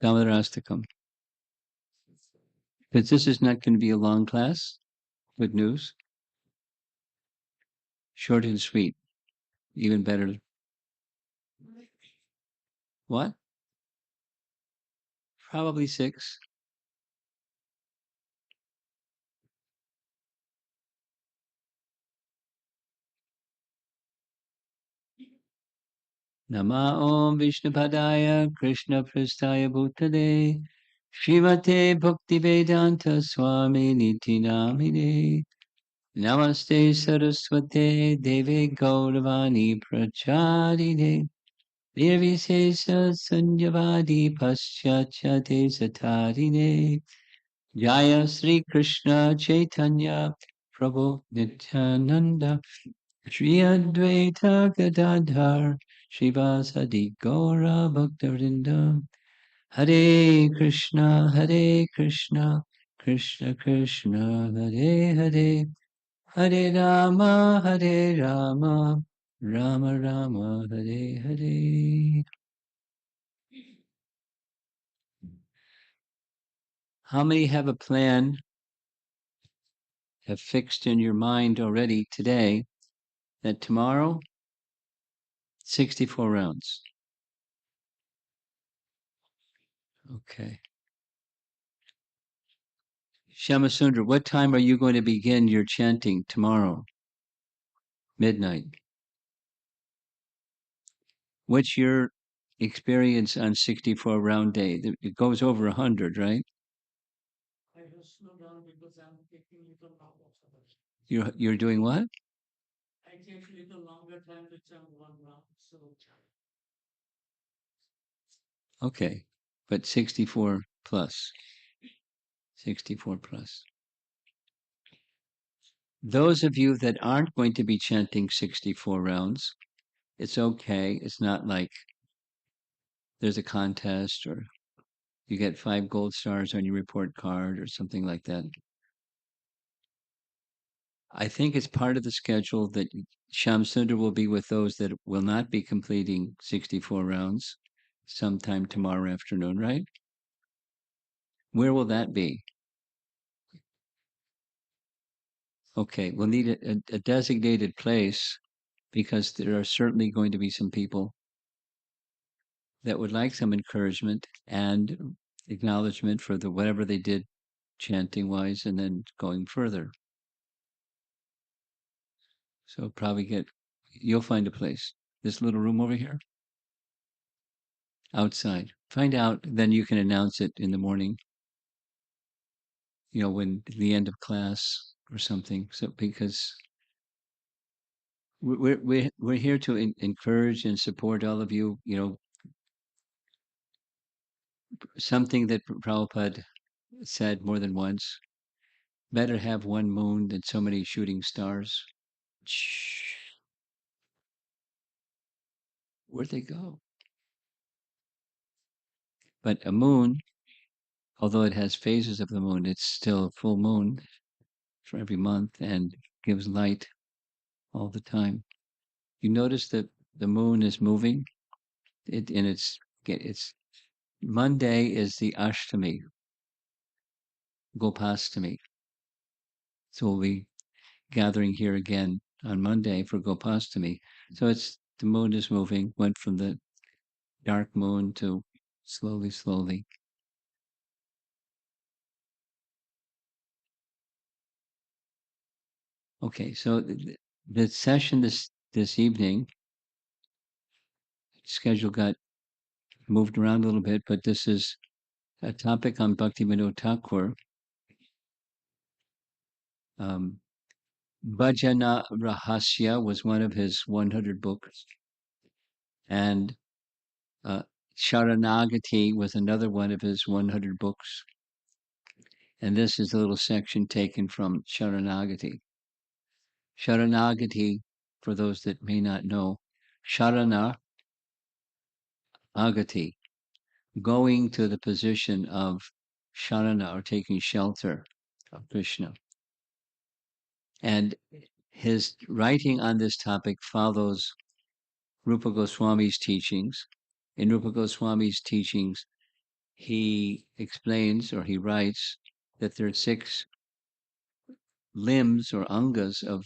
Damodarastakam. Because this is not going to be a long class. Good news. Short and sweet. Even better. What? Probably 6. Nama Om Vishnupadaya Krishna Pristaya Bhutale Srimate Bhakti Vedanta Swami Niti Namine Namaste Saraswate Deve Gauravani Pracharine Nirvisesa Sunyavadi Paschachate Satarine Jaya Sri Krishna Chaitanya Prabhu Nityananda Shri Advaita Gadadhar Shivasadi Gaura Bhaktavrindam Hare Krishna Krishna Krishna Hare Hare Hare Rama Rama Rama Hare Hare. How many have a plan, have fixed in your mind already today that tomorrow 64 rounds? Okay. Shamasundra, what time are you going to begin your chanting tomorrow? Midnight. What's your experience on 64 round day? It goes over 100, right? I just slow down because I'm taking little longer. You're doing what? I take little longer time to jump one round. So Okay. But 64 plus. 64 plus. Those of you that aren't going to be chanting 64 rounds, it's okay. It's not like there's a contest or you get 5 gold stars on your report card or something like that. I think it's part of the schedule that Shamsundar will be with those that will not be completing 64 rounds sometime tomorrow afternoon, right? Where will that be? Okay, we'll need a designated place because there are certainly going to be some people that would like some encouragement and acknowledgement for the whatever they did chanting wise and then going further. So probably you'll find a place. This little room over here? Outside. Find out, then you can announce it in the morning, when the end of class or something. So because we're here to encourage and support all of you. Something that Prabhupada said more than once: better have one moon than so many shooting stars. Shh. Where'd they go? But a moon, although it has phases of the moon, it's still a full moon for every month and gives light all the time. You notice that the moon is moving. It's Monday is the Ashtami, Gopastami. So we'll be gathering here again on Monday for Gopastami. So the moon is moving, went from the dark moon to slowly. Okay, so the session this evening schedule got moved around a little bit, but this is a topic on Bhaktivinoda Thakur. Bhajana Rahasya was one of his 100 books, and Sharanagati was another one of his 100 books. And this is a little section taken from Sharanagati. Sharanagati, for those that may not know, Sharana Agati, going to the position of Sharana, or taking shelter of Krishna. And his writing on this topic follows Rupa Goswami's teachings. In Rupa Goswami's teachings, he explains or he writes that there are 6 limbs or angas of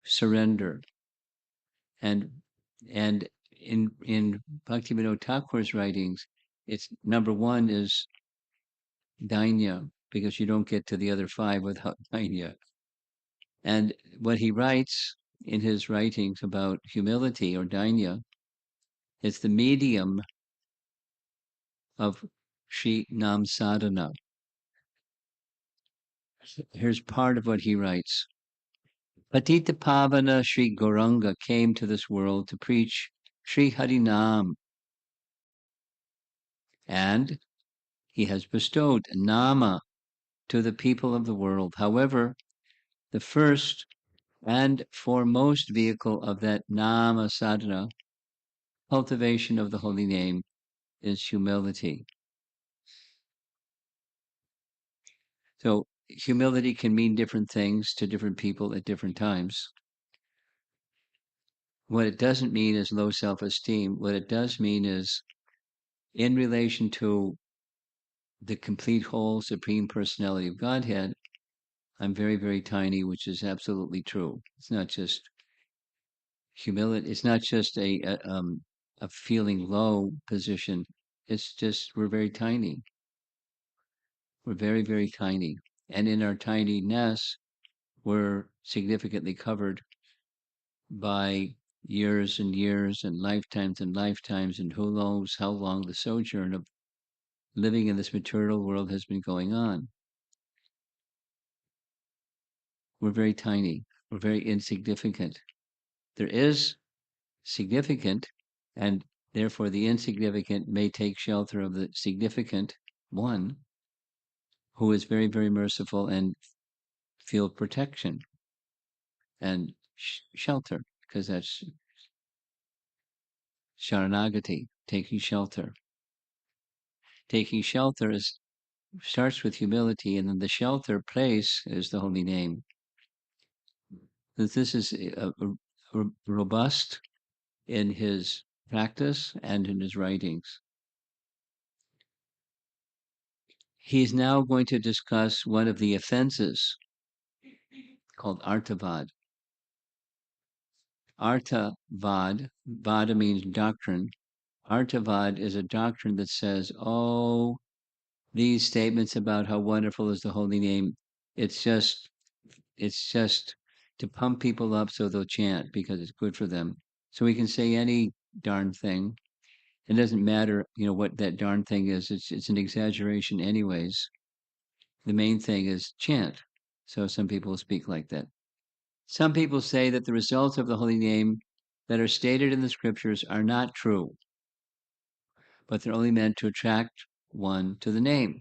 surrender, and and in Bhaktivinoda Thakur's writings, it's number one is Dainya, because you don't get to the other 5 without Dainya. And what he writes in his writings about humility or Dainya is the medium of Sri Nam Sadhana. Here's part of what he writes. Patita Pavana Sri Gauranga came to this world to preach Sri Harinam, and he has bestowed Nama to the people of the world. However, the first and foremost vehicle of that Nama sadhana, cultivation of the holy name, is humility. So, humility can mean different things to different people at different times. What it doesn't mean is low self esteem. What it does mean is in relation to the complete whole supreme personality of Godhead, I'm very, very tiny, which is absolutely true. It's not just humility. It's not just a feeling low position. It's just we're very tiny. We're very, very tiny. And in our tininess, we're significantly covered by years and years and lifetimes, and who knows how long the sojourn of living in this material world has been going on. We're very tiny. We're very insignificant. There is significant, and therefore the insignificant may take shelter of the significant one who is very, very merciful and feel protection and shelter, because that's sharanagati, taking shelter. Taking shelter starts with humility, and then the shelter place is the holy name. That this is robust in his practice and in his writings. He's now going to discuss one of the offenses called artavad. Artavad, vada means doctrine. Artavad is a doctrine that says, oh, these statements about how wonderful is the holy name, it's just to pump people up so they'll chant because it's good for them. So we can say any darn thing. It doesn't matter, what that darn thing is. It's an exaggeration anyways. The main thing is chant. So some people speak like that. Some people say that the results of the holy name that are stated in the scriptures are not true, but they're only meant to attract one to the name.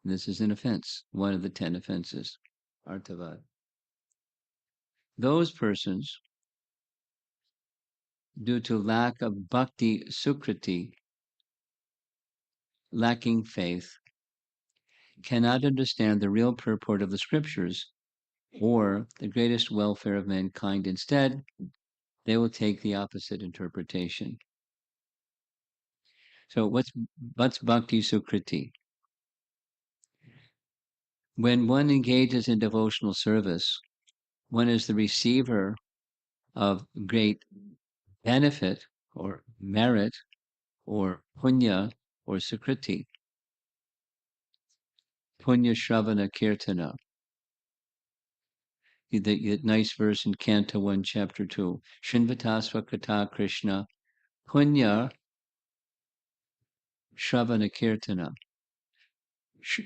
This is an offense, one of the 10 offenses, artavad. Those persons, due to lack of bhakti sukriti, lacking faith, cannot understand the real purport of the scriptures or the greatest welfare of mankind. Instead, they will take the opposite interpretation. So what's bhakti sukriti? When one engages in devotional service, one is the receiver of great benefit or merit or punya or sukriti. Punya Shravana Kirtana. The nice verse in Canto 1, Chapter 2. Shinvatasva Kata Krishna Punya Shravana Kirtana.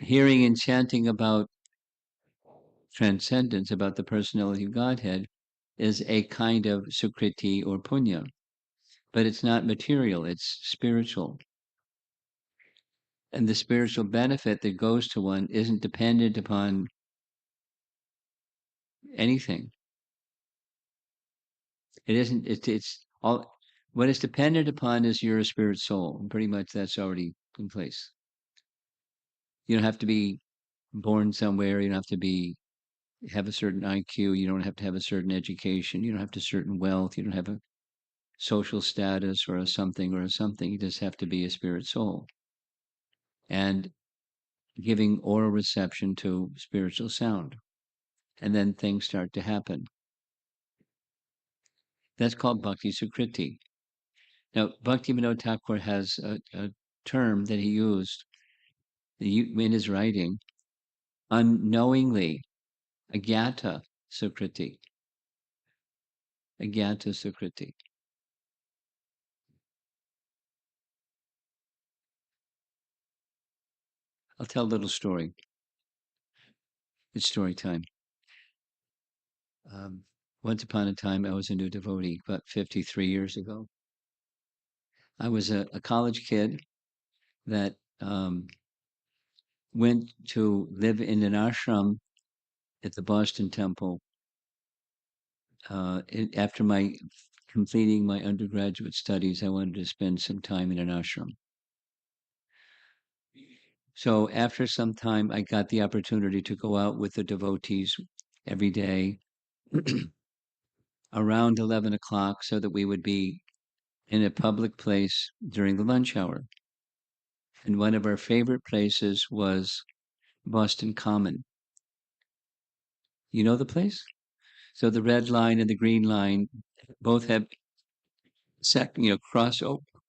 Hearing and chanting about transcendence, about the personality of Godhead, is a kind of sukriti or punya. But it's not material, it's spiritual. And the spiritual benefit that goes to one isn't dependent upon anything. It isn't, it's all, what it's dependent upon is your spirit soul. And pretty much that's already in place. You don't have to be born somewhere. You don't have to have a certain IQ. You don't have to have a certain education. You don't have to certain wealth. You don't have a social status or a something or a something. You just have to be a spirit soul. and giving oral reception to spiritual sound. And then things start to happen. That's called Bhakti Sukriti. Now, Bhaktivinoda Thakur has a term that he used in his writing, unknowingly, agyata Sukriti. Agyata Sukriti. I'll tell a little story. It's story time. Um, Once upon a time, I was a new devotee, about 53 years ago. I was a college kid that went to live in an ashram at the Boston Temple after my completing my undergraduate studies. I wanted to spend some time in an ashram. So after some time, I got the opportunity to go out with the devotees every day around 11 o'clock so that we would be in a public place during the lunch hour. And one of our favorite places was Boston Common. You know the place? So the red line and the green line both have cross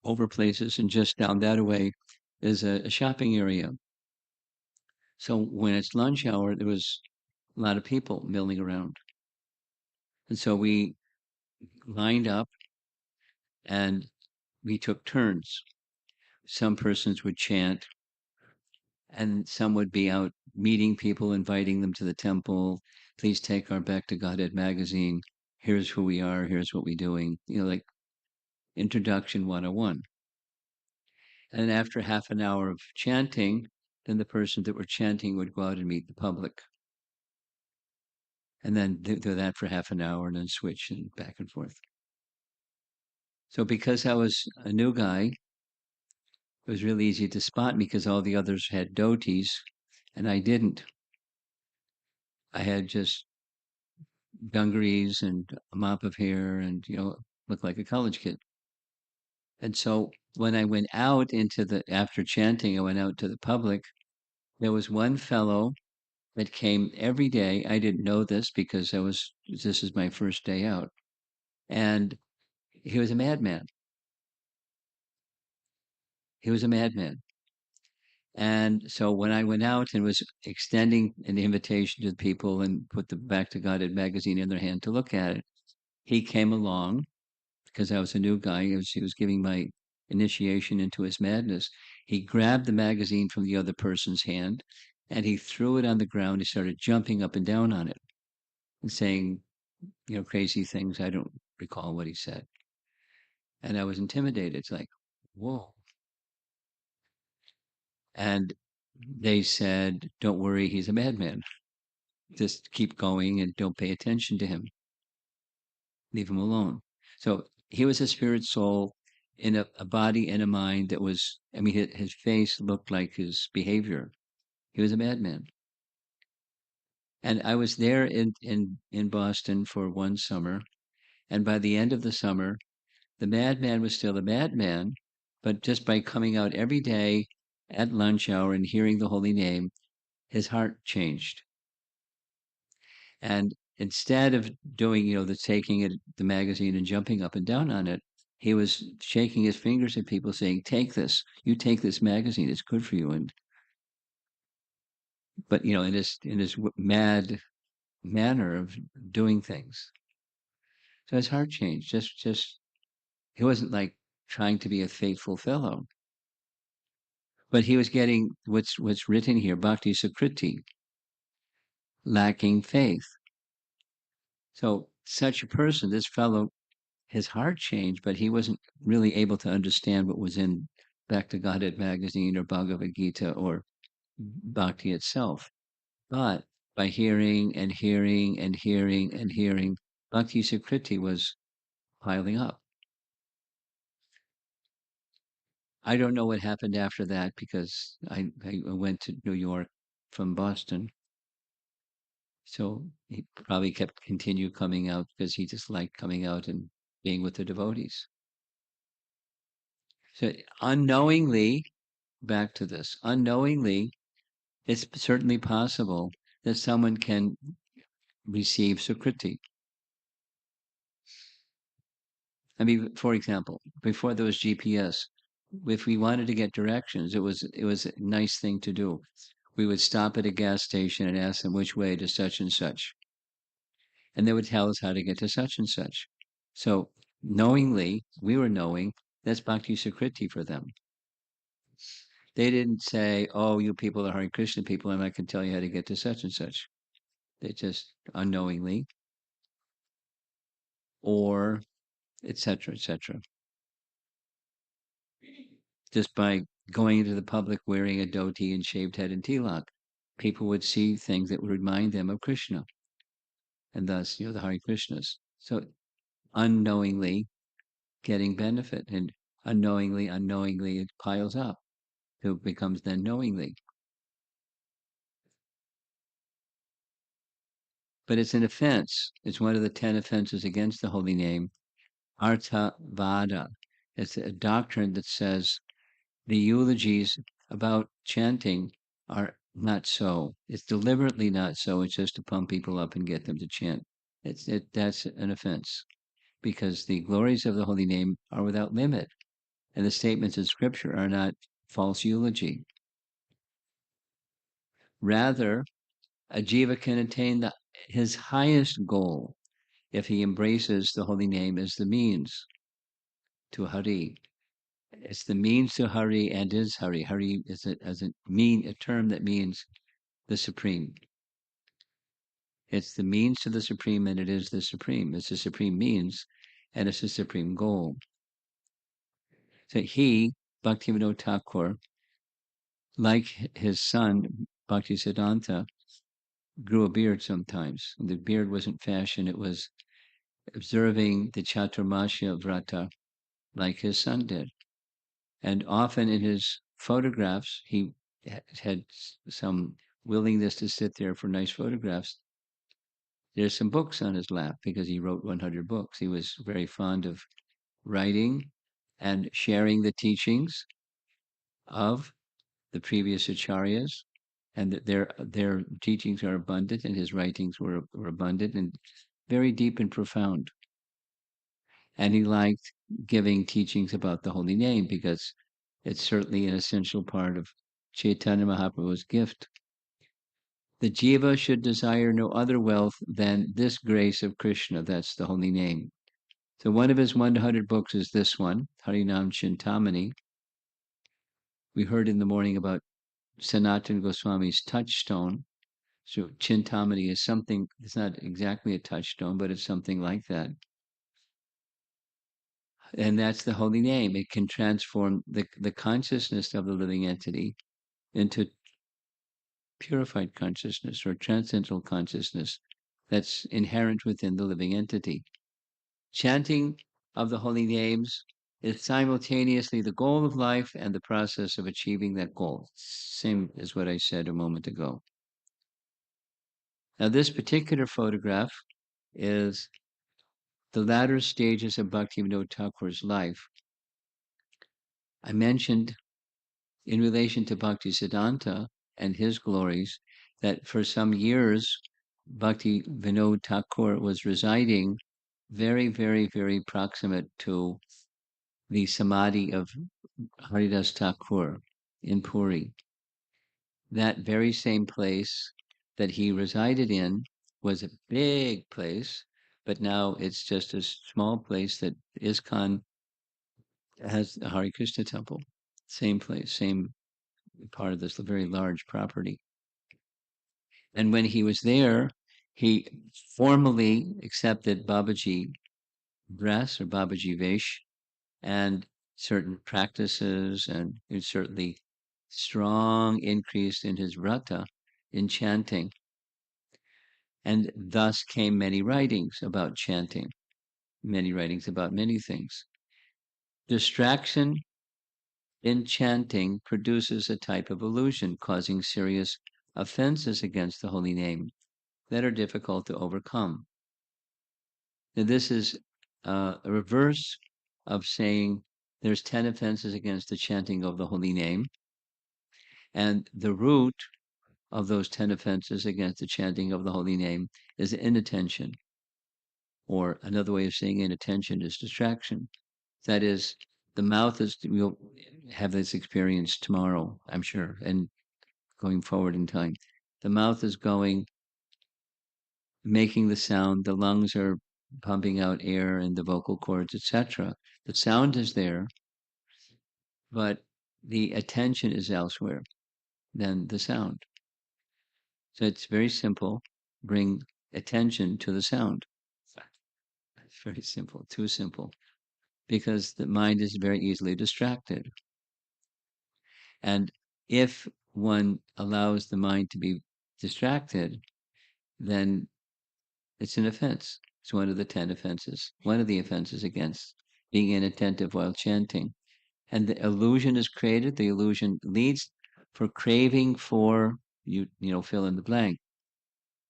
over places, and just down that way is a shopping area. So when it's lunch hour, there was a lot of people milling around. And so we lined up and we took turns. Some persons would chant, and some would be out meeting people, inviting them to the temple. Please take our Back to Godhead magazine. Here's who we are. Here's what we're doing. Like Introduction 101. And after half an hour of chanting, then the persons that were chanting would go out and meet the public. And then do that for half an hour and then switch and back and forth. So because I was a new guy, it was really easy to spot me because all the others had dhotis and I didn't. I had just dungarees and a mop of hair and, looked like a college kid. And so when I went out after chanting, I went out to the public. There was one fellow that came every day. I didn't know this because this is my first day out. And he was a madman. He was a madman. And so when I went out and was extending an invitation to the people and put the Back to Godhead magazine in their hand to look at it, he came along because I was a new guy. He was giving my initiation into his madness. He grabbed the magazine from the other person's hand and he threw it on the ground. He started jumping up and down on it and saying, crazy things. I don't recall what he said. And I was intimidated. It's like, whoa. And they said, don't worry, he's a madman. Just keep going and don't pay attention to him. Leave him alone. So he was a spirit soul in a body and a mind that was, I mean, his face looked like his behavior. He was a madman. And I was there in Boston for one summer. And by the end of the summer, the madman was still a madman, but just by coming out every day at lunch hour and hearing the holy name, his heart changed. And instead of doing, the magazine and jumping up and down on it, he was shaking his fingers at people saying, take this, you take this magazine, it's good for you. But in his mad manner of doing things. So his heart changed. Just, he wasn't like trying to be a faithful fellow, but he was getting what's written here, bhakti sukriti, lacking faith. So such a person, this fellow, his heart changed, but he wasn't really able to understand what was in Back to Godhead magazine or Bhagavad Gita or Bhakti itself. But by hearing and hearing and hearing and hearing, Bhakti Sukriti was piling up. I don't know what happened after that because I went to New York from Boston. So he probably continue coming out because he just liked coming out and being with the devotees. So unknowingly, back to this. Unknowingly, it's certainly possible that someone can receive Sukriti. I mean, for example, before there was GPS, if we wanted to get directions, it was a nice thing to do. We would stop at a gas station and ask them which way to such and such, and they would tell us how to get to such and such. So knowingly, we were knowing that's Bhakti Sukriti for them. They didn't say, "Oh, you people are Hare Krishna people, and I can tell you how to get to such and such." They just unknowingly, or etc., etc. Just by going into the public wearing a dhoti and shaved head and tilak, people would see things that would remind them of Krishna, and thus, the Hare Krishnas. So unknowingly getting benefit, and unknowingly, it piles up. So it becomes then knowingly. But it's an offense. It's one of the 10 offenses against the holy name, Artha Vada. It's a doctrine that says the eulogies about chanting are not so. It's deliberately not so. It's just to pump people up and get them to chant. That's an offense because the glories of the holy name are without limit, and the statements in Scripture are not false eulogy. Rather, a jiva can attain his highest goal if he embraces the holy name as the means to Hari. It's the means to Hari and is Hari. Hari is a term that means the supreme. It's the means to the supreme, and it is the supreme. It's the supreme means, and it's the supreme goal. So he, Bhaktivinoda Thakur, like his son Bhaktisiddhanta, grew a beard sometimes. The beard wasn't fashion; it was observing the Chaturmasya Vrata, like his son did. And often in his photographs, he had some willingness to sit there for nice photographs. There's some books on his lap because he wrote 100 books. He was very fond of writing and sharing the teachings of the previous acharyas, and that their teachings are abundant, and his writings were abundant and very deep and profound. And he liked giving teachings about the holy name because it's certainly an essential part of Chaitanya Mahaprabhu's gift. The jiva should desire no other wealth than this grace of Krishna, that's the holy name. So one of his 100 books is this one, Harinam Chintamani. We heard in the morning about Sanatana Goswami's touchstone. So Chintamani is something, it's not exactly a touchstone, but it's something like that. And that's the holy name. It can transform the consciousness of the living entity into purified consciousness or transcendental consciousness that's inherent within the living entity. Chanting of the holy names is simultaneously the goal of life and the process of achieving that goal. Same as what I said a moment ago. Now, this particular photograph is the latter stages of Bhaktivinoda Thakur's life. I mentioned in relation to Bhaktisiddhanta and his glories that for some years Bhakti Vinod Thakur was residing very, very, very proximate to the samadhi of Haridas Thakur in Puri. That very same place that he resided in was a big place, but now it's just a small place that ISKCON has the Hare Krishna temple. Same place, same part of this very large property. And when he was there, he formally accepted Babaji dress or Babaji Vesh and certain practices, and certainly strong increase in his vrata, in chanting. And thus came many writings about chanting, many writings about many things. Distraction in chanting produces a type of illusion, causing serious offenses against the holy name that are difficult to overcome. Now, this is a reverse of saying there's 10 offenses against the chanting of the holy name. And the root of those 10 offenses against the chanting of the holy name is inattention, or another way of saying inattention is distraction. That is, the mouth is, we'll have this experience tomorrow, I'm sure, and going forward in time. The mouth is going, making the sound, the lungs are pumping out air and the vocal cords, etc. The sound is there, but the attention is elsewhere than the sound. So it's very simple. Bring attention to the sound. It's very simple, too simple, because the mind is very easily distracted. And if one allows the mind to be distracted, then it's an offense. It's one of the 10 offenses, one of the offenses against being inattentive while chanting. And the illusion is created. The illusion leads for craving for, fill in the blank.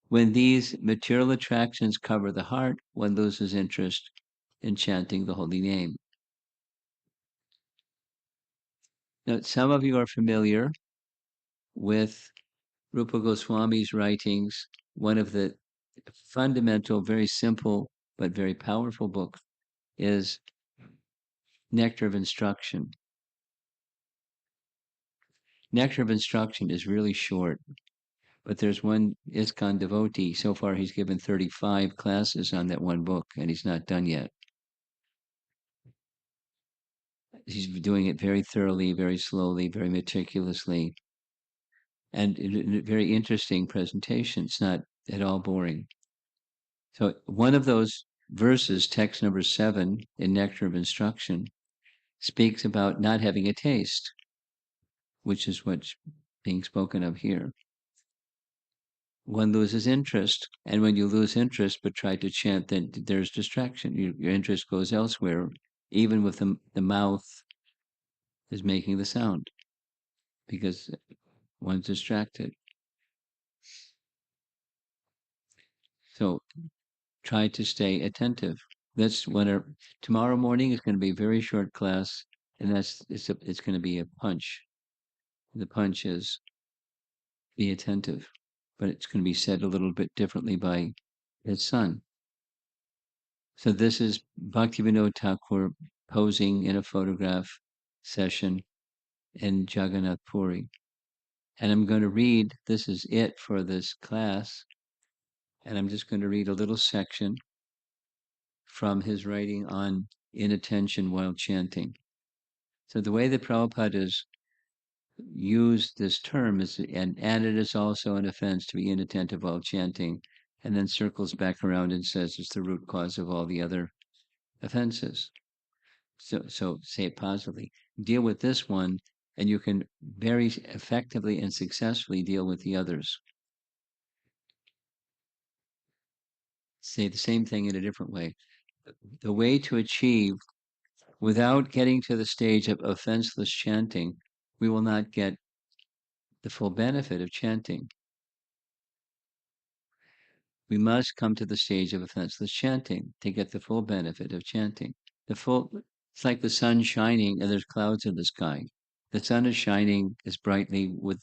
When these material attractions cover the heart, one loses interest in chanting the holy name. Now, some of you are familiar with Rupa Goswami's writings, one of the fundamental, very simple, but very powerful book is Nectar of Instruction. Nectar of Instruction is really short, but there's one ISKCON devotee. So far, he's given 35 classes on that one book, and he's not done yet. He's doing it very thoroughly, very slowly, very meticulously, and a very interesting presentation. It's not at all boring. So one of those verses, text number 7 in Nectar of Instruction, speaks about not having a taste, which is what's being spoken of here. One loses interest, and when you lose interest but try to chant, then there's distraction. Your interest goes elsewhere, even with the mouth is making the sound, because one's distracted. So try to stay attentive. That's tomorrow morning is going to be a very short class, and it's going to be a punch. The punch is be attentive, but it's going to be said a little bit differently by his son. So this is Bhaktivinoda Thakur posing in a photograph session in Jagannath Puri. And I'm going to read, this is it for this class, and I'm just going to read a little section from his writing on inattention while chanting. So the way that Prabhupada has used this term is, and it is also an offense to be inattentive while chanting, and then circles back around and says it's the root cause of all the other offenses. So say it positively. Deal with this one, and you can very effectively and successfully deal with the others. Say the same thing in a different way. The way to achieve, without getting to the stage of offenseless chanting, we will not get the full benefit of chanting. We must come to the stage of offenseless chanting to get the full benefit of chanting. It's like the sun shining and there's clouds in the sky. The sun is shining as brightly with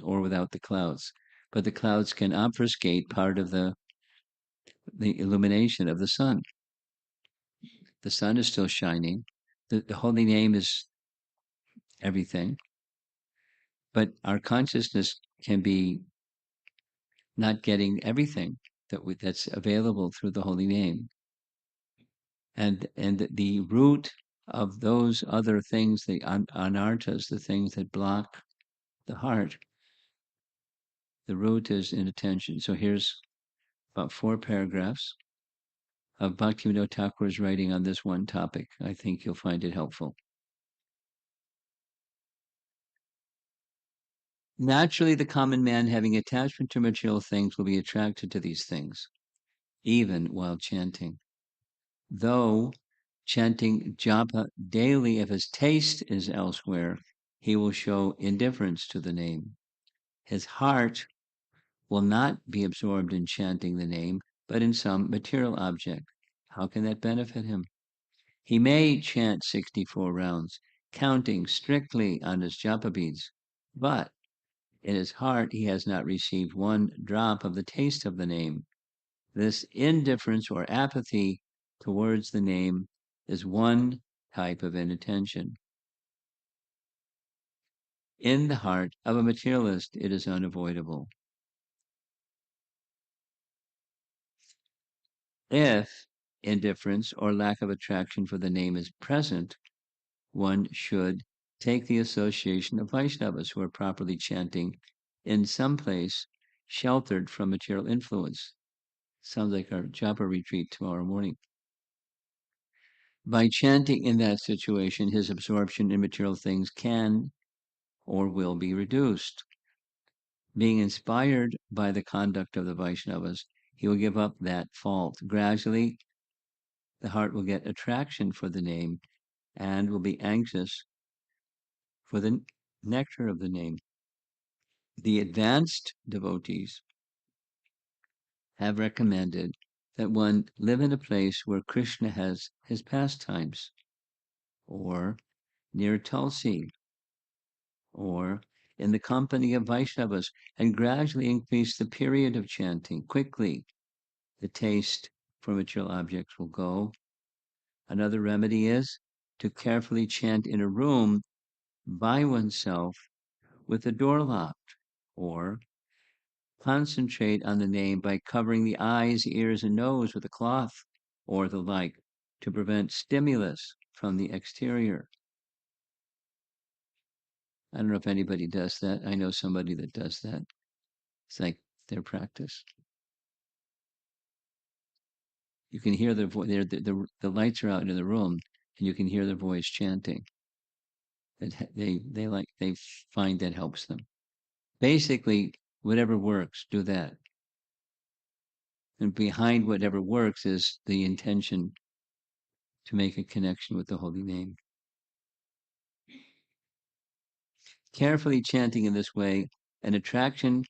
or without the clouds, but the clouds can obfuscate part of the illumination of the sun. The sun is still shining. The holy name is everything, but our consciousness can be not getting everything that's available through the holy name. And the root of those other things, the anarthas, the things that block the heart, the root is inattention. So here's about 4 paragraphs of Bhaktivinoda Thakur's writing on this one topic. I think you'll find it helpful. Naturally, the common man having attachment to material things will be attracted to these things, even while chanting. Though chanting japa daily, if his taste is elsewhere, he will show indifference to the name. His heart will not be absorbed in chanting the name, but in some material object. How can that benefit him? He may chant 64 rounds, counting strictly on his japa beads, but In his heart, he has not received one drop of the taste of the name. This indifference or apathy towards the name is one type of inattention. In the heart of a materialist, it is unavoidable. If indifference or lack of attraction for the name is present, one should take the association of Vaishnavas who are properly chanting in some place sheltered from material influence. Sounds like our Japa retreat tomorrow morning. By chanting in that situation, his absorption in material things can or will be reduced. Being inspired by the conduct of the Vaishnavas, he will give up that fault. Gradually, the heart will get attraction for the name and will be anxious for the nectar of the name. The advanced devotees have recommended that one live in a place where Krishna has his pastimes, or near Tulsi, or in the company of Vaishnavas, and gradually increase the period of chanting. Quickly, the taste for material objects will go. Another remedy is to carefully chant in a room by oneself with the door locked, or concentrate on the name by covering the eyes, ears, and nose with a cloth or the like to prevent stimulus from the exterior. I don't know if anybody does that. I know somebody that does that. It's like their practice. You can hear their voice. The lights are out in the room, and you can hear their voice chanting. They find that helps them. Basically, whatever works, do that. And behind whatever works is the intention to make a connection with the holy name. Carefully chanting in this way, an attraction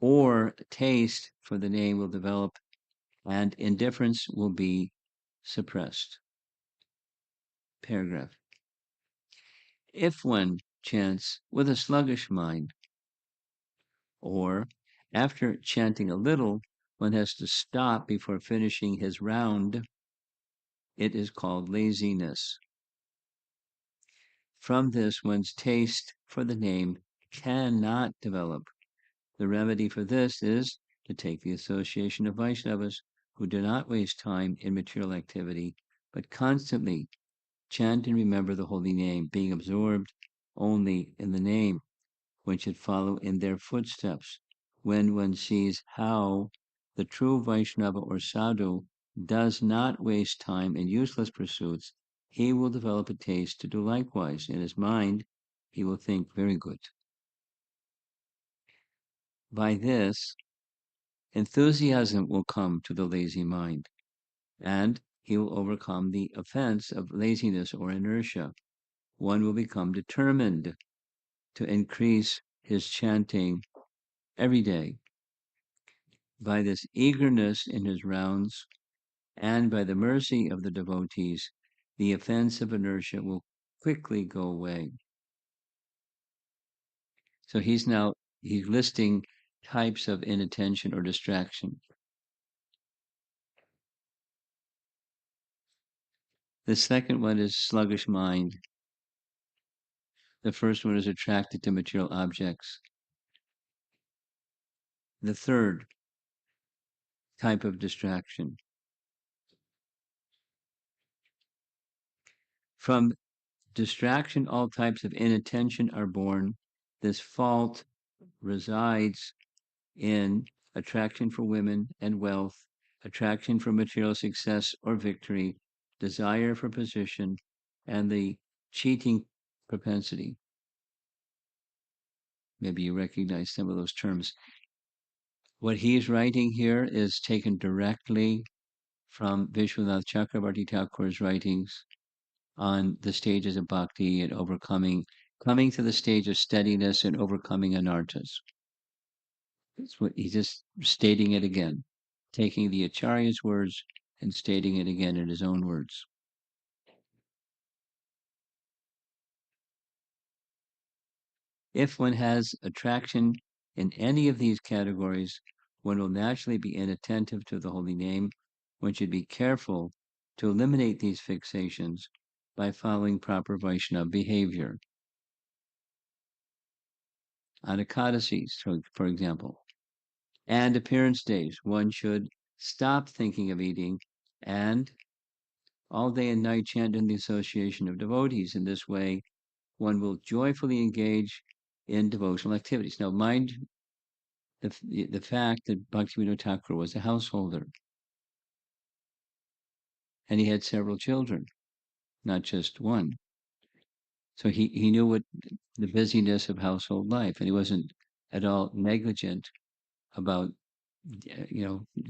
or taste for the name will develop and indifference will be suppressed. Paragraph. If one chants with a sluggish mind, or after chanting a little, one has to stop before finishing his round, it is called laziness. From this, one's taste for the name cannot develop. The remedy for this is to take the association of Vaishnavas who do not waste time in material activity, but constantly chant and remember the holy name, being absorbed only in the name. One should follow in their footsteps. When one sees how the true Vaishnava or sadhu does not waste time in useless pursuits, he will develop a taste to do likewise. In his mind, he will think, very good. By this, enthusiasm will come to the lazy mind, and he will overcome the offense of laziness or inertia. One will become determined to increase his chanting every day. By this eagerness in his rounds, and by the mercy of the devotees, the offense of inertia will quickly go away. So he's listing types of inattention or distraction. The second one is sluggish mind. The first one is attracted to material objects. The third type of distraction. From distraction, all types of inattention are born. This fault resides in attraction for women and wealth, attraction for material success or victory, desire for position, and the cheating propensity. Maybe you recognize some of those terms. What he's writing here is taken directly from Vishwanath Chakrabarti Thakur's writings on the stages of bhakti and coming to the stage of steadiness and overcoming anarthas. It's what he's just stating it again, taking the Acharya's words and stating it again in his own words. If one has attraction in any of these categories, one will naturally be inattentive to the holy name. One should be careful to eliminate these fixations by following proper Vaishnava behavior. On Ekadashis, for example, and appearance days, one should stop thinking of eating and all day and night chant in the association of devotees. In this way, one will joyfully engage in devotional activities. Now, mind the fact that Bhaktivinoda Thakur was a householder and he had several children, not just one. So he knew what the busyness of household life, and he wasn't at all negligent about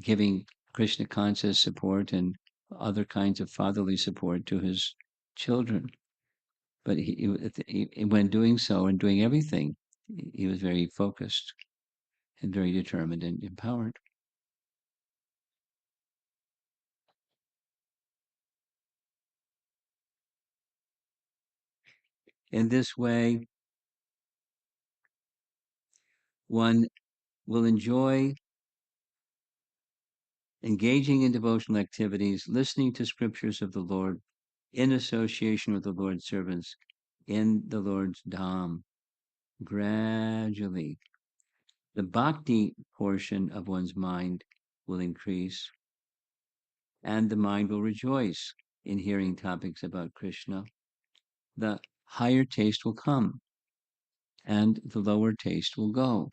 giving Krishna conscious support and other kinds of fatherly support to his children. But when doing so and doing everything, he was very focused and very determined and empowered. In this way, one will enjoy engaging in devotional activities, listening to scriptures of the Lord, in association with the Lord's servants, in the Lord's Dham. Gradually, the bhakti portion of one's mind will increase, and the mind will rejoice in hearing topics about Krishna. The higher taste will come, and the lower taste will go.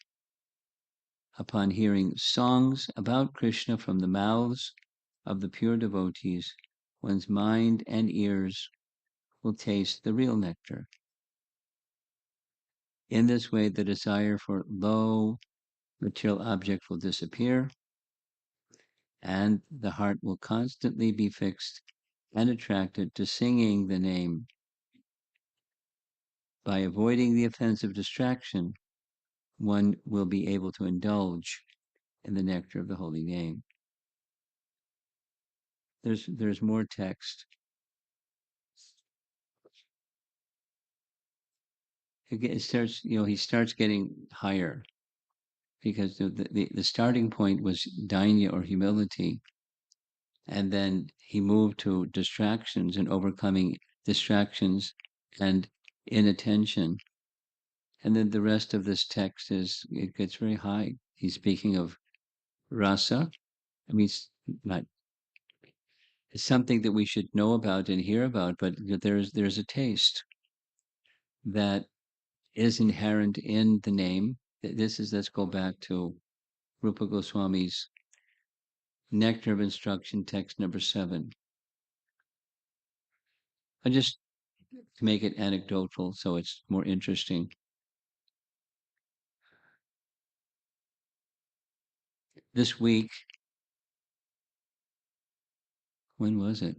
Upon hearing songs about Krishna from the mouths of the pure devotees, one's mind and ears will taste the real nectar. In this way, the desire for low material objects will disappear, and the heart will constantly be fixed and attracted to singing the name. By avoiding the offensive distraction, one will be able to indulge in the nectar of the holy name. There's more text. It starts, he starts getting higher because the starting point was Dainya or humility. And then he moved to distractions and overcoming distractions and inattention. And then the rest of this text it gets very high. He's speaking of rasa. I mean, it's something that we should know about and hear about, but there's a taste that is inherent in the name. Let's go back to Rupa Goswami's Nectar of Instruction, text number 7. I just to make it anecdotal so it's more interesting. This week, when was it?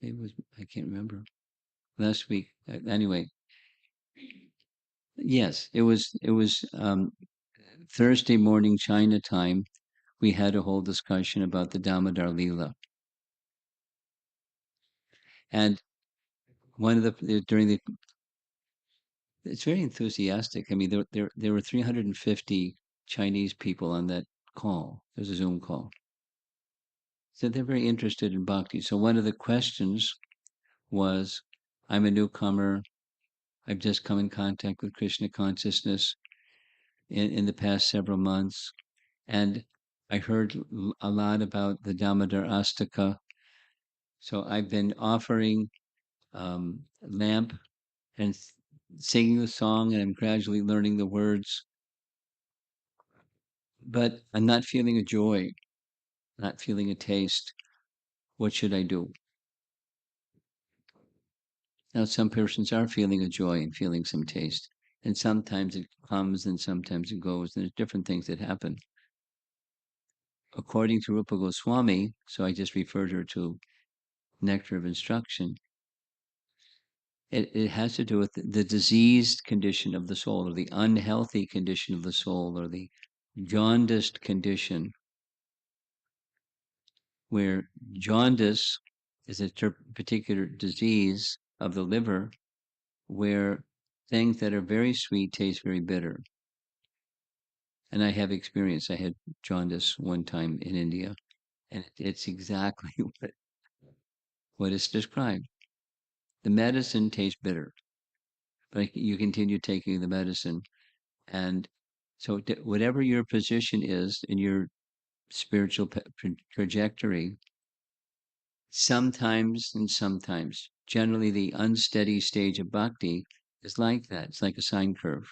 It was, I can't remember. Last week, anyway. Yes, it was Thursday morning China time. We had a whole discussion about the Damodar Leela. And one of during the, it's very enthusiastic. I mean, there were 350 Chinese people on that call. It was a Zoom call. So they're very interested in bhakti. So one of the questions was, I'm a newcomer. I've just come in contact with Krishna consciousness in the past several months. And I heard a lot about the Damodar Astaka. So I've been offering lamp and singing the song, and I'm gradually learning the words. But I'm not feeling a joy, not feeling a taste. What should I do? Now, some persons are feeling a joy and feeling some taste. And sometimes it comes and sometimes it goes, and there's different things that happen. According to Rupa Goswami, so I just referred her to Nectar of Instruction, it has to do with the diseased condition of the soul, or the unhealthy condition of the soul, or the jaundiced condition, where jaundice is a particular disease of the liver, where things that are very sweet taste very bitter. And I have experience. I had jaundice one time in India, and it's exactly what is described. The medicine tastes bitter, but you continue taking the medicine. And so, whatever your position is in your spiritual trajectory, sometimes and sometimes, generally, the unsteady stage of bhakti is like that. It's like a sine curve.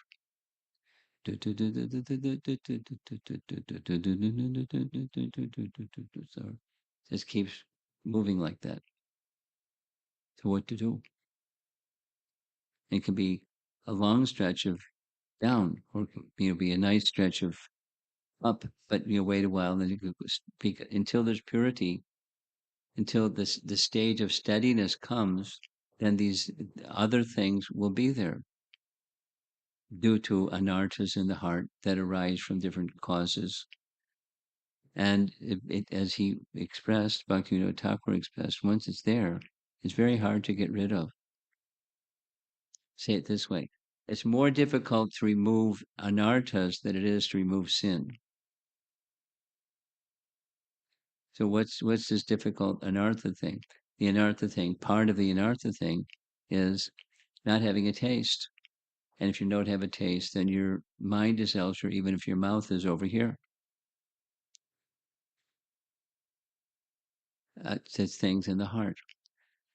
So just keeps moving like that. So what to do? It can be a long stretch of down, or it can, be a nice stretch of up. But wait a while, and then you can speak until there's purity, until the stage of steadiness comes. Then these other things will be there due to anarthas in the heart that arise from different causes. And as he expressed, Bhaktivinoda Thakur expressed, once it's there, it's very hard to get rid of. Say it this way. It's more difficult to remove anarthas than it is to remove sin. So what's this difficult anartha thing? The anartha thing, part of the anartha thing is not having a taste. And if you don't have a taste, then your mind is elsewhere, even if your mouth is over here. Says things in the heart.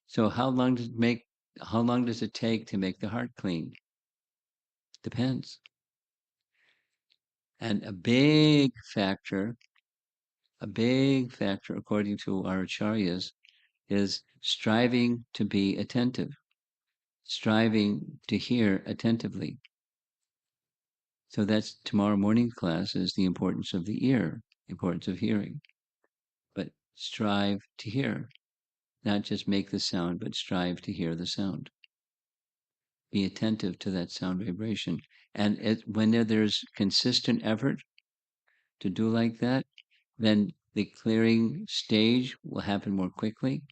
So how long does it take to make the heart clean? Depends. And a big factor, according to our acharyas, is striving to be attentive, striving to hear attentively. So that's tomorrow morning class is the importance of the ear, importance of hearing. But strive to hear, not just make the sound, but strive to hear the sound. Be attentive to that sound vibration. And when there's consistent effort to do like that, then the clearing stage will happen more quickly.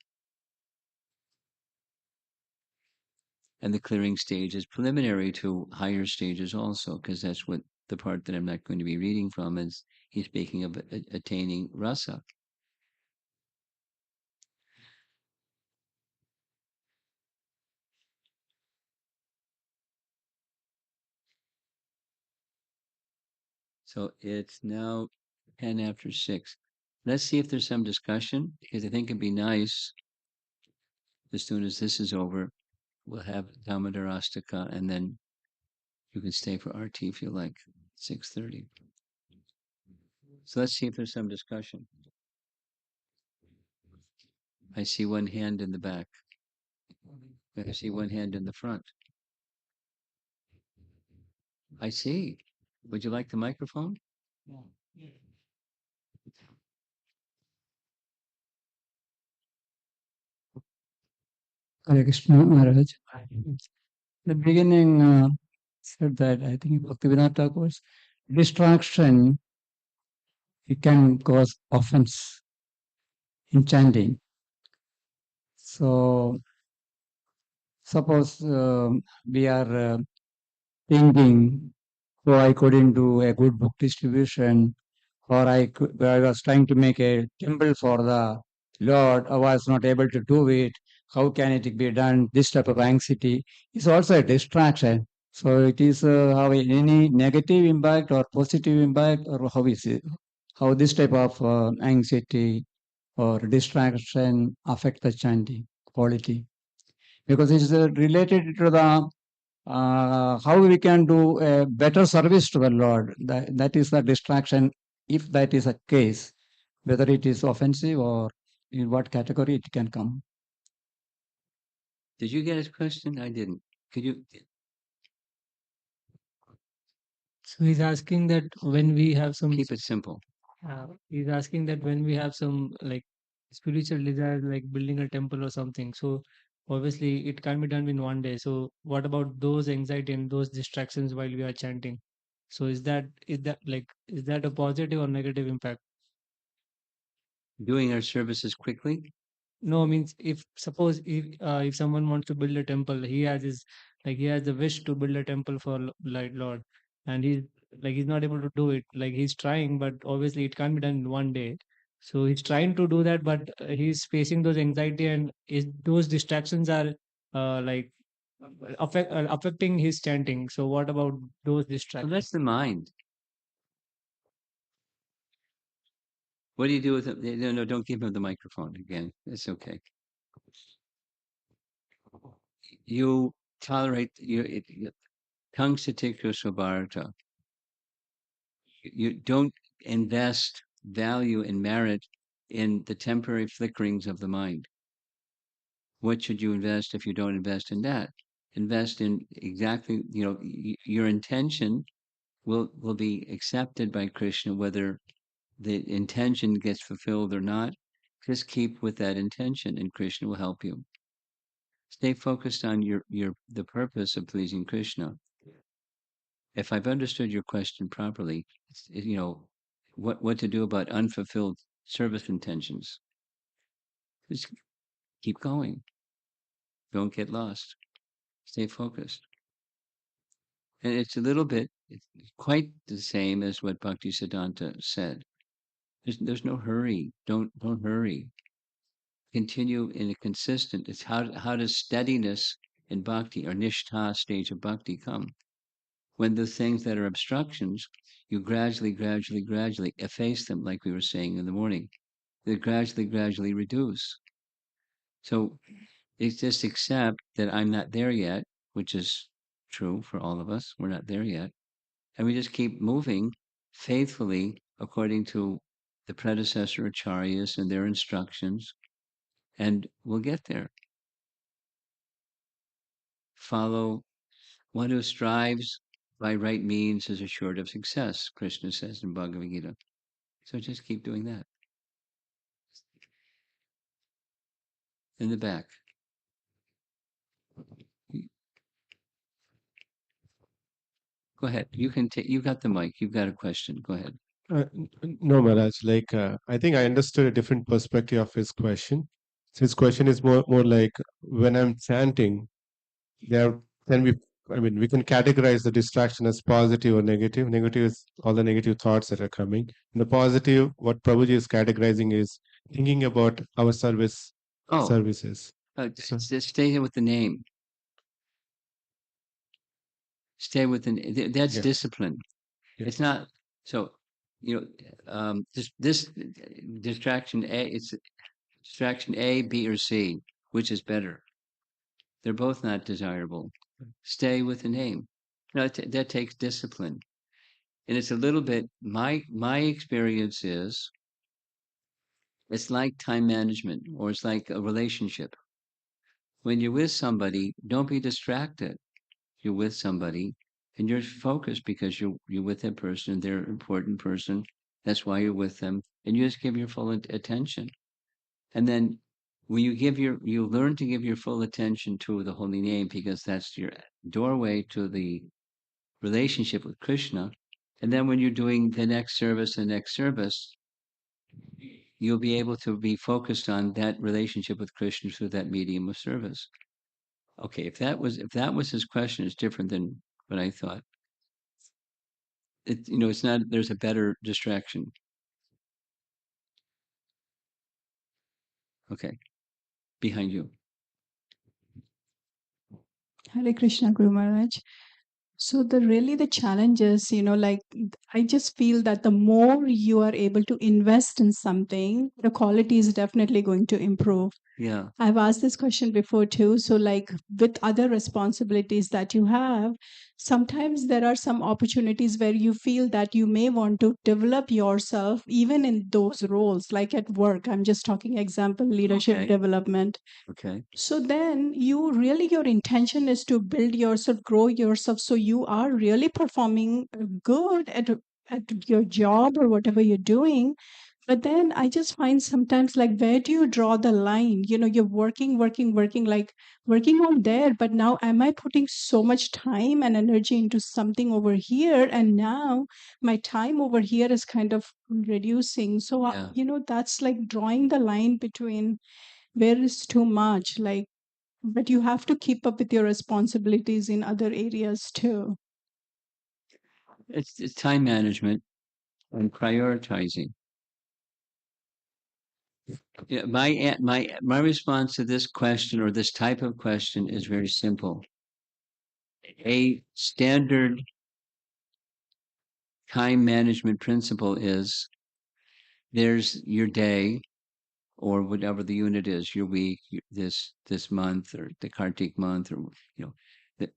And the clearing stage is preliminary to higher stages also, because that's what the part that I'm not going to be reading from is he's speaking of attaining rasa. So it's now 10 after 6. Let's see if there's some discussion, because I think it'd be nice as soon as this is over, we'll have Dhammadarastaka, and then you can stay for RT if you like, 6:30. So let's see if there's some discussion. I see one hand in the back. I see one hand in the front. I see. Would you like the microphone? Hare Krishna Maharaj. The beginning said that I think Bhaktivinoda Thakur's distraction it can cause offense in chanting. So suppose we are thinking, oh, I couldn't do a good book distribution, or I was trying to make a temple for the Lord, I was not able to do it. How can it be done? This type of anxiety is also a distraction. So it is how any negative impact or positive impact, or how is it? How this type of anxiety or distraction affect the chanting quality? Because it is related to the how we can do a better service to the Lord. That is the distraction, if that is a case, whether it is offensive or in what category it can come. Did you get his question? I didn't. Could you? So he's asking that when we have some, Keep it simple. he's asking that when we have some like spiritual desire, like building a temple or something. So obviously it can't be done in one day. So what about those anxiety and those distractions while we are chanting? So is that a positive or negative impact? Doing our services quickly. No, means if suppose if someone wants to build a temple, he has his Like he has the wish to build a temple for like Lord, and he's not able to do it. Like he's trying, but obviously it can't be done in one day. So he's trying to do that, but he's facing those anxiety, and those distractions are like affecting his chanting. So what about those Well, distractions? that's the mind. What do you do with it? No, don't give him the microphone again. It's okay. You tolerate tongue satikra swabarta. You don't invest value and merit in the temporary flickerings of the mind. What should you invest if you don't invest in that? Invest in exactly, your intention will be accepted by Krishna, whether the intention gets fulfilled or not. Just keep with that intention, and Krishna will help you. Stay focused on the purpose of pleasing Krishna. If I've understood your question properly, what to do about unfulfilled service intentions. Just keep going. Don't get lost. Stay focused. And it's quite the same as what Bhakti Siddhanta said. There's no hurry. Don't hurry. Continue in a consistent. It's how does steadiness in bhakti or nishtha stage of bhakti come? When the things that are obstructions, you gradually efface them, like we were saying in the morning. They gradually reduce. So it's just accept that I'm not there yet, which is true for all of us. We're not there yet. And we just keep moving faithfully according to the predecessor acharyas and their instructions, and we'll get there. Follow one who strives by right means is assured of success, Krishna says in Bhagavad Gita. So just keep doing that. In the back. Go ahead. You can take. You got the mic. You've got a question. Go ahead. No, Maharaj. I think I understood a different perspective of his question. His question is more like when I'm chanting, there can be. I mean, we can categorize the distraction as positive or negative. Negative is all the negative thoughts that are coming. And the positive, what Prabhuji is categorizing is thinking about our Oh, services. So just stay with the name. Stay with that's yeah, discipline. yeah. It's not so. This distraction A. It's distraction A, B, or C. Which is better? They're both not desirable. Stay with the name. No, that takes discipline, and it's a little bit. My experience is it's like time management, or it's like a relationship. When you're with somebody, don't be distracted. You're with somebody, and you're focused because you're with that person. They're an important person. That's why you're with them, and you just give your full attention. And then when you learn to give your full attention to the holy name, because that's your doorway to the relationship with Krishna. And then when you're doing the next service, you'll be able to be focused on that relationship with Krishna through that medium of service. Okay, if that was his question, it's different than what I thought. It's not. There's a better distraction. Okay, behind you. Hare Krishna, Guru Maharaj. So the challenge is, like I just feel that the more you are able to invest in something, the quality is definitely going to improve. Yeah. I've asked this question before too. So, like with other responsibilities that you have, sometimes there are some opportunities where you feel that you may want to develop yourself even in those roles, like at work. I'm just talking example, leadership Okay. development. Okay. So then your intention is to build yourself, grow yourself. So you are really performing good at your job or whatever you're doing. But then I just find sometimes like, where do you draw the line? You're working, like working on there. But now am I putting so much time and energy into something over here? And now my time over here is kind of reducing. So, Yeah. that's like drawing the line between where is too much. Like, But you have to keep up with your responsibilities in other areas too. It's time management and prioritizing. Yeah, my response to this question or this type of question is very simple. A standard time management principle is there's your day or whatever the unit is, your week, this month or the Kartik month, or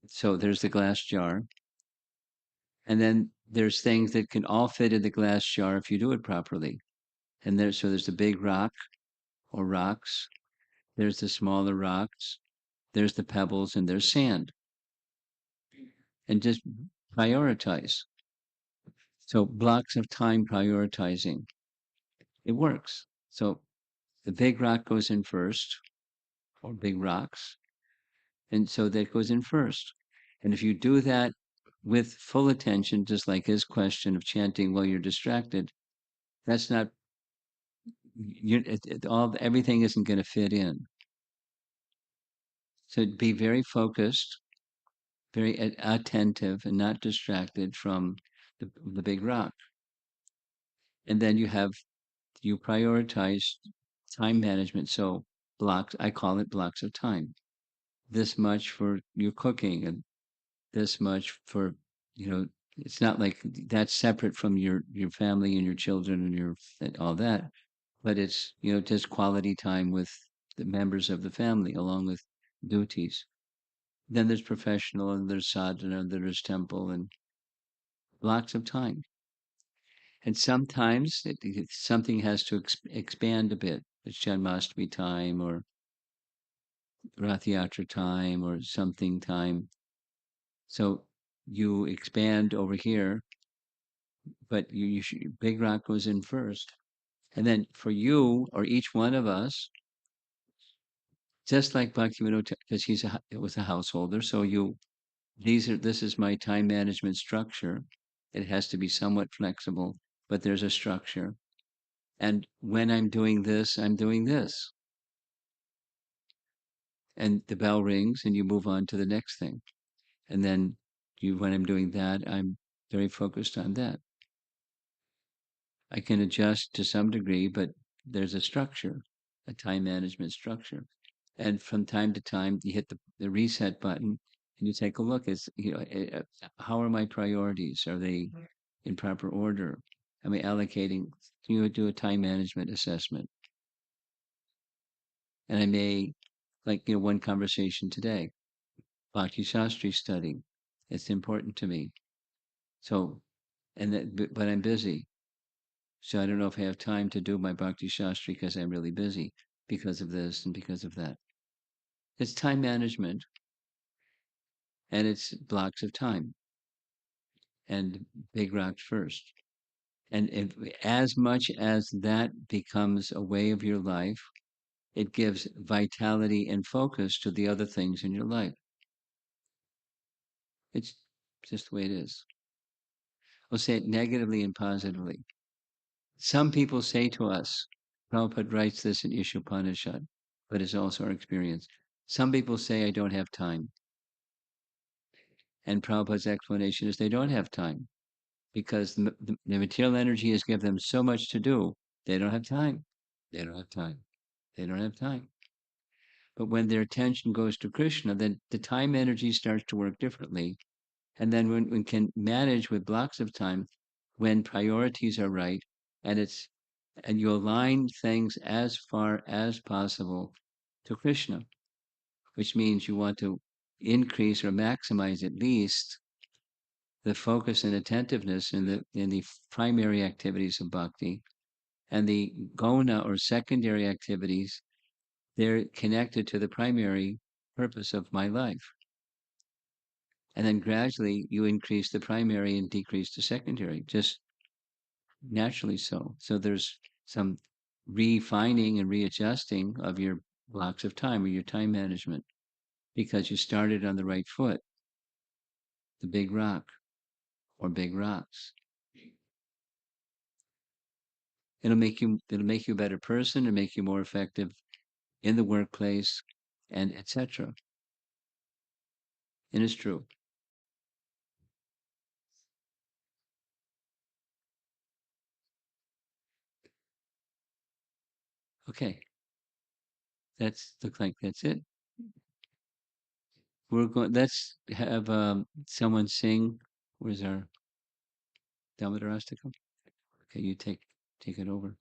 so there's the glass jar, and then there's things that can all fit in the glass jar if you do it properly. And there's the big rock or rocks, there's the smaller rocks, there's the pebbles, and there's sand. And just prioritize. So blocks of time prioritizing, it works. So the big rock goes in first, or big rocks, and so that goes in first. And if you do that with full attention, just like his question of chanting while you're distracted, that's not everything isn't going to fit in. So be very focused, very attentive, and not distracted from the big rock. And then you prioritize time management. So blocks, I call it blocks of time. This much for your cooking, and this much for, it's not like that's separate from your family and your children and and all that, but it's, just quality time with the members of the family along with duties. Then there's professional, and there's sadhana, and there's temple, and blocks of time. And sometimes something has to expand a bit. It's Janmashtami time or Rath Yatra time or something time. So you expand over here, but Big Rock goes in first. And then for you or each one of us, just like Bhaktivinoda, because it was a householder, so this is my time management structure. It has to be somewhat flexible, but there's a structure. And when I'm doing this, I'm doing this. And the bell rings and you move on to the next thing. And then when I'm doing that, I'm very focused on that. I can adjust to some degree, but there's a structure, a time management structure. And from time to time, you hit the reset button and you take a look. How are my priorities? Are they in proper order? Am I allocating? Can you do a time management assessment? And I may, like, one conversation today, Bhakti Shastri study. It's important to me. So, but I'm busy. So I don't know if I have time to do my Bhakti Shastri because I'm really busy because of this and because of that. It's time management, and it's blocks of time, and big rocks first. And as much as that becomes a way of your life, it gives vitality and focus to the other things in your life. It's just the way it is. I'll say it negatively and positively. Some people say to us, Prabhupada writes this in Ishopanishad, but it's also our experience. Some people say, I don't have time. And Prabhupada's explanation is they don't have time because the material energy has given them so much to do, they don't have time. They don't have time. They don't have time. But when their attention goes to Krishna, then the time energy starts to work differently. And then when we can manage with blocks of time, when priorities are right, and you align things as far as possible to Krishna, which means you want to increase or maximize at least the focus and attentiveness in the primary activities of bhakti, and the gona or secondary activities, they're connected to the primary purpose of my life. And then gradually you increase the primary and decrease the secondary, just naturally so. So there's some refining and readjusting of your blocks of time or your time management because you started on the right foot, the big rock or big rocks. It'll make you a better person and make you more effective in the workplace, and etc. And it's true. Okay, that's look like that's it. We're going. Let's have someone sing. Where's our Damodar Astakam? Okay, you take it over.